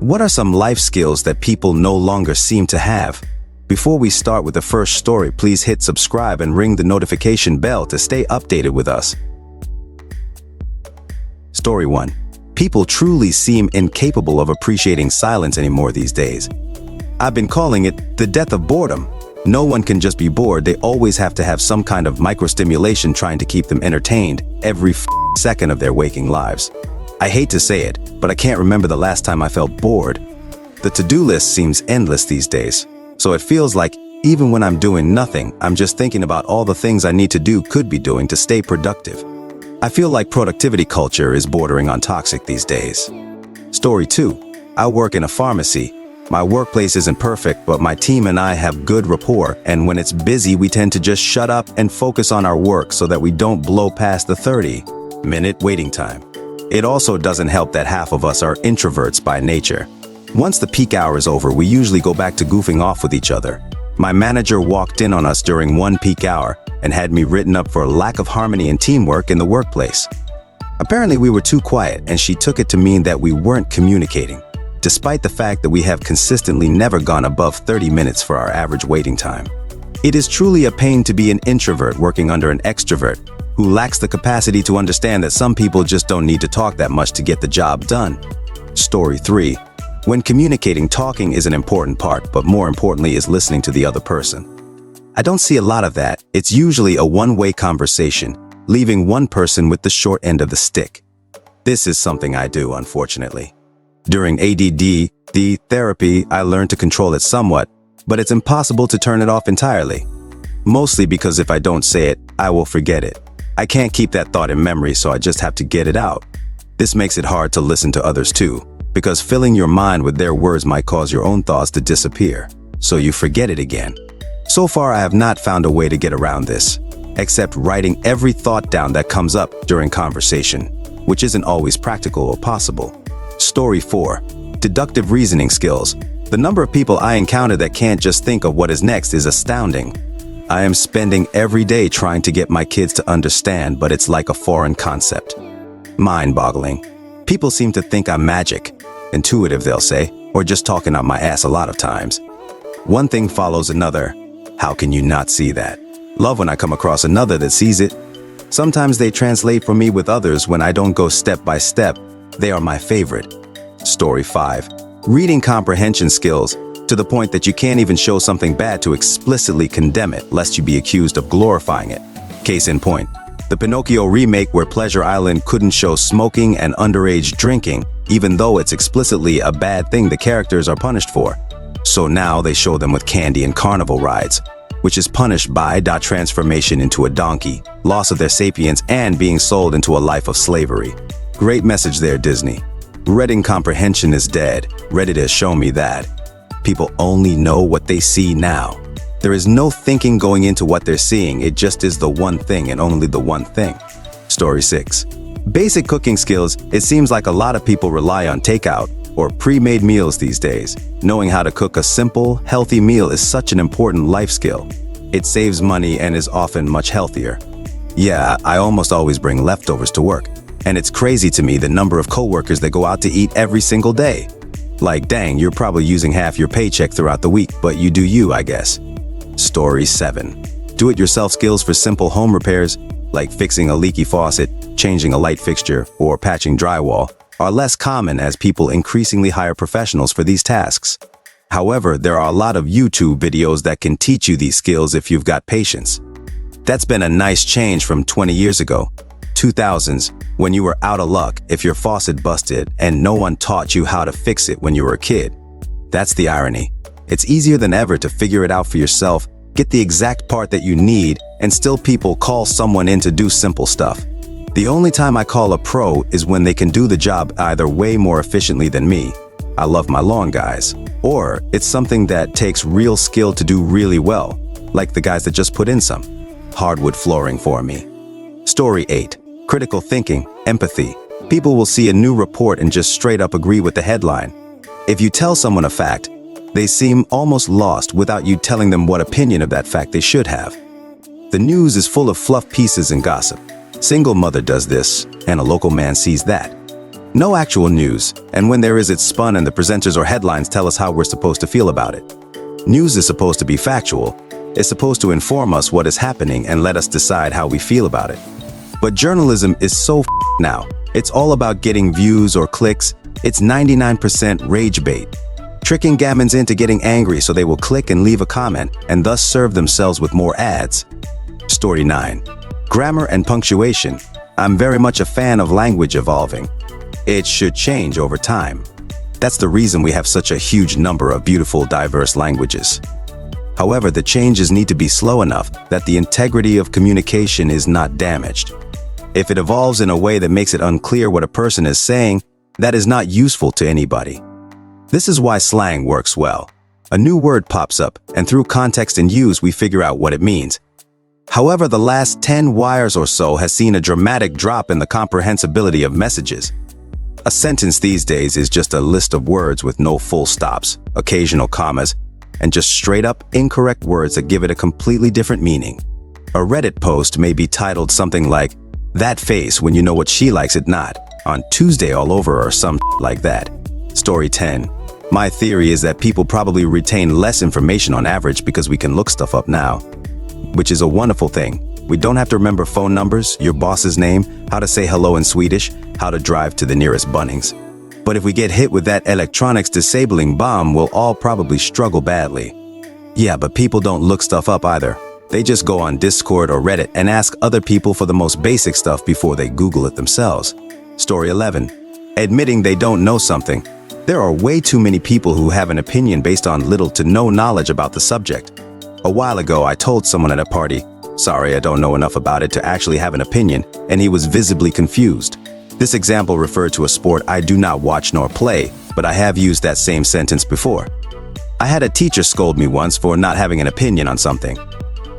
What are some life skills that people no longer seem to have? Before we start with the first story, please hit subscribe and ring the notification bell to stay updated with us. Story 1. People truly seem incapable of appreciating silence anymore these days. I've been calling it the death of boredom. No one can just be bored, they always have to have some kind of microstimulation trying to keep them entertained every second of their waking lives. I hate to say it, but I can't remember the last time I felt bored. The to-do list seems endless these days, so it feels like even when I'm doing nothing, I'm just thinking about all the things I need to do, could be doing to stay productive. I feel like productivity culture is bordering on toxic these days. Story 2. I work in a pharmacy. My workplace isn't perfect, but my team and I have good rapport, and when it's busy, we tend to just shut up and focus on our work so that we don't blow past the 30-minute waiting time. It also doesn't help that half of us are introverts by nature. Once the peak hour is over, we usually go back to goofing off with each other. My manager walked in on us during one peak hour and had me written up for lack of harmony and teamwork in the workplace. Apparently we were too quiet, and she took it to mean that we weren't communicating, despite the fact that we have consistently never gone above 30 minutes for our average waiting time. It is truly a pain to be an introvert working under an extrovert who lacks the capacity to understand that some people just don't need to talk that much to get the job done. Story 3. When communicating, talking is an important part, but more importantly is listening to the other person. I don't see a lot of that. It's usually a one-way conversation, leaving one person with the short end of the stick. This is something I do, unfortunately. During ADD therapy, I learned to control it somewhat, but it's impossible to turn it off entirely. Mostly because if I don't say it, I will forget it. I can't keep that thought in memory, so I just have to get it out. This makes it hard to listen to others too, because filling your mind with their words might cause your own thoughts to disappear, so you forget it again. So far, I have not found a way to get around this, except writing every thought down that comes up during conversation, which isn't always practical or possible. Story 4. Deductive reasoning skills. The number of people I encounter that can't just think of what is next is astounding. I am spending every day trying to get my kids to understand, but it's like a foreign concept. Mind-boggling. People seem to think I'm magic, intuitive they'll say, or just talking out my ass a lot of times. One thing follows another. How can you not see that? Love when I come across another that sees it. Sometimes they translate for me with others when I don't go step by step. They are my favorite. Story 5. Reading comprehension skills, to the point that you can't even show something bad to explicitly condemn it, lest you be accused of glorifying it. Case in point, the Pinocchio remake where Pleasure Island couldn't show smoking and underage drinking, even though it's explicitly a bad thing the characters are punished for. So now they show them with candy and carnival rides, which is punished by transformation into a donkey, loss of their sapience, and being sold into a life of slavery. Great message there, Disney. Reading comprehension is dead. Reddit has shown me that. People only know what they see now. There is no thinking going into what they're seeing, it just is the one thing and only the one thing. Story 6. Basic cooking skills. It seems like a lot of people rely on takeout or pre-made meals these days. Knowing how to cook a simple, healthy meal is such an important life skill. It saves money and is often much healthier. Yeah, I almost always bring leftovers to work, and it's crazy to me the number of coworkers that go out to eat every single day. Like, dang, you're probably using half your paycheck throughout the week, but you do you, I guess. Story 7. Do-it-yourself skills for simple home repairs, like fixing a leaky faucet, changing a light fixture, or patching drywall, are less common as people increasingly hire professionals for these tasks. However, there are a lot of YouTube videos that can teach you these skills if you've got patience. That's been a nice change from 20 years ago, 2000s, when you were out of luck if your faucet busted and no one taught you how to fix it when you were a kid. That's the irony. It's easier than ever to figure it out for yourself, get the exact part that you need, and still people call someone in to do simple stuff. The only time I call a pro is when they can do the job either way more efficiently than me. I love my lawn guys. Or it's something that takes real skill to do really well, like the guys that just put in some hardwood flooring for me. Story 8. Critical thinking, empathy. People will see a new report and just straight up agree with the headline. If you tell someone a fact, they seem almost lost without you telling them what opinion of that fact they should have. The news is full of fluff pieces and gossip. Single mother does this, and a local man sees that. No actual news, and when there is, it's spun and the presenters or headlines tell us how we're supposed to feel about it. News is supposed to be factual. It's supposed to inform us what is happening and let us decide how we feel about it. But journalism is so now. It's all about getting views or clicks. It's 99% rage bait. Tricking gammons into getting angry so they will click and leave a comment and thus serve themselves with more ads. Story 9. Grammar and punctuation. I'm very much a fan of language evolving. It should change over time. That's the reason we have such a huge number of beautiful, diverse languages. However, the changes need to be slow enough that the integrity of communication is not damaged. If it evolves in a way that makes it unclear what a person is saying, that is not useful to anybody. This is why slang works well. A new word pops up, and through context and use, we figure out what it means. However, the last 10 years or so has seen a dramatic drop in the comprehensibility of messages. A sentence these days is just a list of words with no full stops, occasional commas, and just straight up incorrect words that give it a completely different meaning. A Reddit post may be titled something like, "That face when you know what she likes it not," on Tuesday all over or some like that. Story 10. My theory is that people probably retain less information on average because we can look stuff up now, which is a wonderful thing. We don't have to remember phone numbers, your boss's name, how to say hello in Swedish, how to drive to the nearest Bunnings. But if we get hit with that electronics disabling bomb, we'll all probably struggle badly. Yeah, but people don't look stuff up either. They just go on Discord or Reddit and ask other people for the most basic stuff before they Google it themselves. Story 11. Admitting they don't know something. There are way too many people who have an opinion based on little to no knowledge about the subject. A while ago, I told someone at a party, "Sorry, I don't know enough about it to actually have an opinion," and he was visibly confused. This example referred to a sport I do not watch nor play, but I have used that same sentence before. I had a teacher scold me once for not having an opinion on something.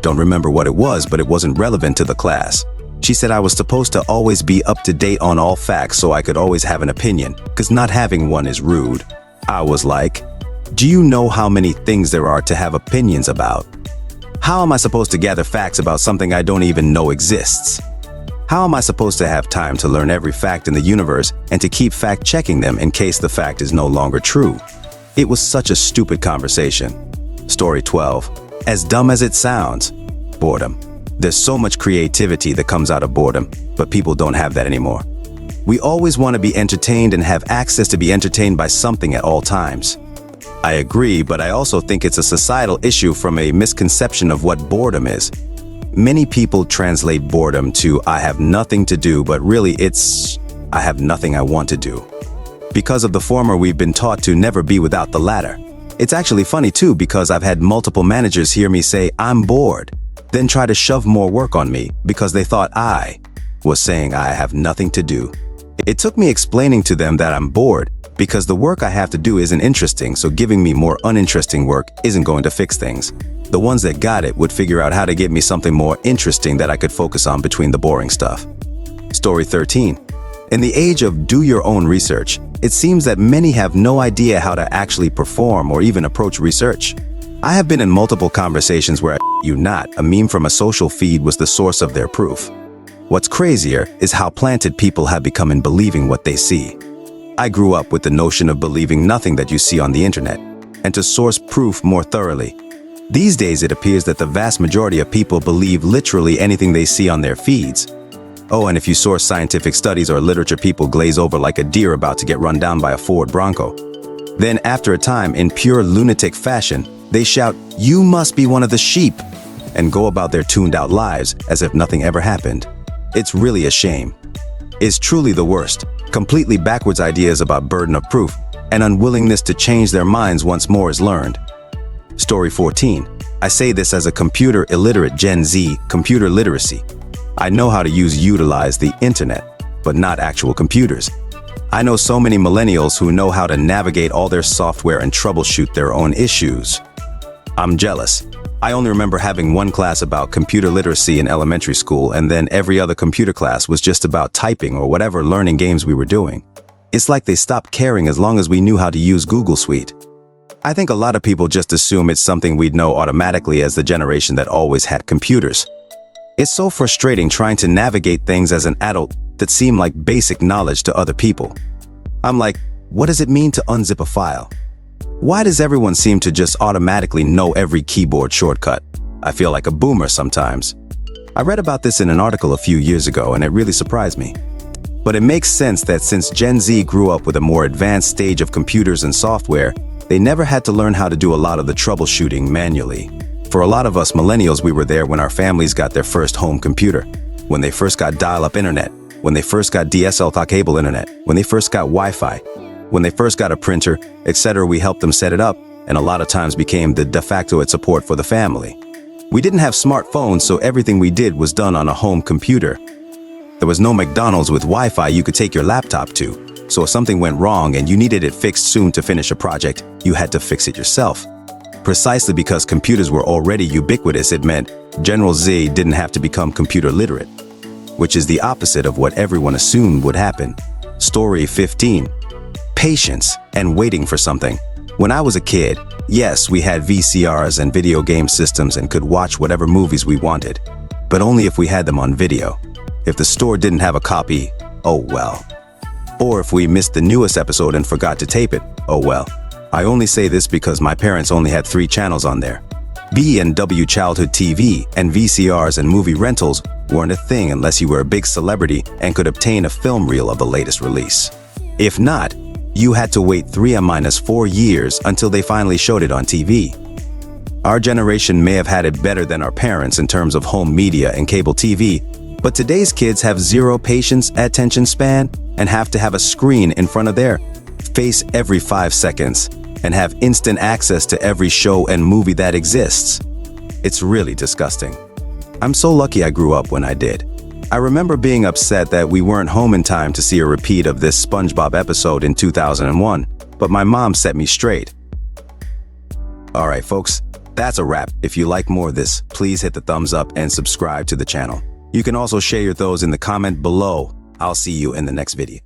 Don't remember what it was, but it wasn't relevant to the class. She said I was supposed to always be up to date on all facts so I could always have an opinion, because not having one is rude. I was like, do you know how many things there are to have opinions about? How am I supposed to gather facts about something I don't even know exists? How am I supposed to have time to learn every fact in the universe and to keep fact-checking them in case the fact is no longer true? It was such a stupid conversation. Story 12. As dumb as it sounds. Boredom. There's so much creativity that comes out of boredom, but people don't have that anymore. We always want to be entertained and have access to be entertained by something at all times. I agree, but I also think it's a societal issue from a misconception of what boredom is. Many people translate boredom to "I have nothing to do," but really it's "I have nothing I want to do." Because of the former, we've been taught to never be without the latter. It's actually funny too, because I've had multiple managers hear me say "I'm bored," then try to shove more work on me because they thought I was saying I have nothing to do. It took me explaining to them that I'm bored because the work I have to do isn't interesting, so giving me more uninteresting work isn't going to fix things. The ones that got it would figure out how to get me something more interesting that I could focus on between the boring stuff. Story 13. In the age of do your own research, it seems that many have no idea how to actually perform or even approach research. I have been in multiple conversations where a meme from a social feed was the source of their proof. What's crazier is how planted people have become in believing what they see. I grew up with the notion of believing nothing that you see on the internet, and to source proof more thoroughly. These days it appears that the vast majority of people believe literally anything they see on their feeds. Oh, and if you source scientific studies or literature, people glaze over like a deer about to get run down by a Ford Bronco. Then after a time, in pure lunatic fashion, they shout, "You must be one of the sheep," and go about their tuned-out lives as if nothing ever happened. It's really a shame. It's truly the worst. Completely backwards ideas about burden of proof and unwillingness to change their minds once more is learned. Story 14. I say this as a computer illiterate Gen Z, computer literacy. I know how to utilize the internet, but not actual computers. I know so many millennials who know how to navigate all their software and troubleshoot their own issues. I'm jealous. I only remember having one class about computer literacy in elementary school, and then every other computer class was just about typing or whatever learning games we were doing. It's like they stopped caring as long as we knew how to use Google Suite. I think a lot of people just assume it's something we'd know automatically as the generation that always had computers. It's so frustrating trying to navigate things as an adult that seem like basic knowledge to other people. I'm like, what does it mean to unzip a file? Why does everyone seem to just automatically know every keyboard shortcut? I feel like a boomer sometimes. I read about this in an article a few years ago and it really surprised me. But it makes sense that since Gen Z grew up with a more advanced stage of computers and software, they never had to learn how to do a lot of the troubleshooting manually. For a lot of us millennials, we were there when our families got their first home computer, when they first got dial-up internet, when they first got DSL cable internet, when they first got Wi-Fi, when they first got a printer, etc. We helped them set it up, and a lot of times became the de facto support for the family. We didn't have smartphones, so everything we did was done on a home computer. There was no McDonald's with Wi-Fi you could take your laptop to, so if something went wrong and you needed it fixed soon to finish a project, you had to fix it yourself. Precisely because computers were already ubiquitous, it meant General Z didn't have to become computer literate, which is the opposite of what everyone assumed would happen. Story 15. Patience and waiting for something. When I was a kid, yes, we had VCRs and video game systems and could watch whatever movies we wanted, but only if we had them on video. If the store didn't have a copy, oh well. Or if we missed the newest episode and forgot to tape it, oh well. I only say this because my parents only had 3 channels on there. B&W childhood TV and VCRs and movie rentals weren't a thing unless you were a big celebrity and could obtain a film reel of the latest release. If not, you had to wait 3-4 years until they finally showed it on TV. Our generation may have had it better than our parents in terms of home media and cable TV, but today's kids have zero patience, attention span, and have to have a screen in front of their face every 5 seconds and have instant access to every show and movie that exists. It's really disgusting. I'm so lucky I grew up when I did. I remember being upset that we weren't home in time to see a repeat of this SpongeBob episode in 2001, but my mom set me straight. Alright folks, that's a wrap. If you like more of this, please hit the thumbs up and subscribe to the channel. You can also share your thoughts in the comment below. I'll see you in the next video.